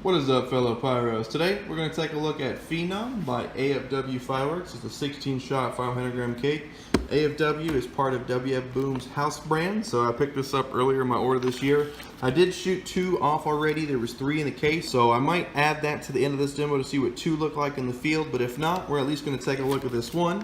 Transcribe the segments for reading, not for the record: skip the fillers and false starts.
What is up, fellow Pyros? Today we're going to take a look at Phenom by AFW Fireworks. It's a 16-shot 500-gram cake. AFW is part of WFBoom's house brand, so I picked this up earlier in my order this year. I did shoot 2 off already. There was 3 in the case, so I might add that to the end of this demo to see what 2 look like in the field, but if not, we're at least going to take a look at this one.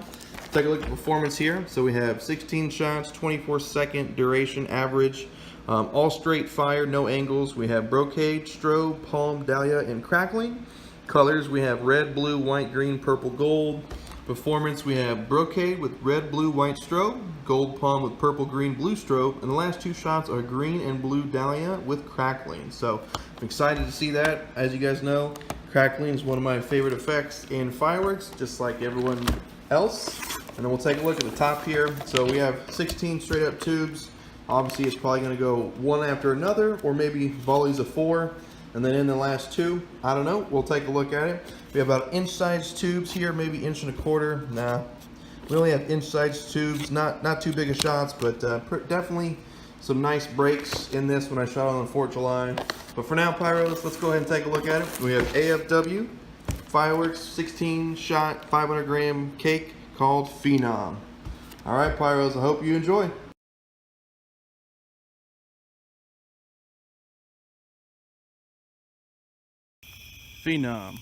Take a look at performance here. So we have 16 shots, 24-second duration average. All straight fire, no angles. We have brocade, strobe, palm, dahlia, and crackling. Colors, we have red, blue, white, green, purple, gold. Performance, we have brocade with red, blue, white strobe, gold palm with purple, green, blue strobe, and the last 2 shots are green and blue dahlia with crackling. So I'm excited to see that. As you guys know, crackling is one of my favorite effects in fireworks, just like everyone else. And then we'll take a look at the top here. So we have 16 straight up tubes. Obviously, it's probably going to go one after another, or maybe volleys of 4, and then in the last 2, I don't know. We'll take a look at it. We have about inch-sized tubes here, maybe 1.25 inches. Nah, we only have inch-sized tubes. Not too big of shots, but definitely some nice breaks in this when I shot on the 4th of July. But for now, Pyros, let's go ahead and take a look at it. We have AFW Fireworks 16-shot 500-gram cake called Phenom. All right, Pyros, I hope you enjoy. Phenom.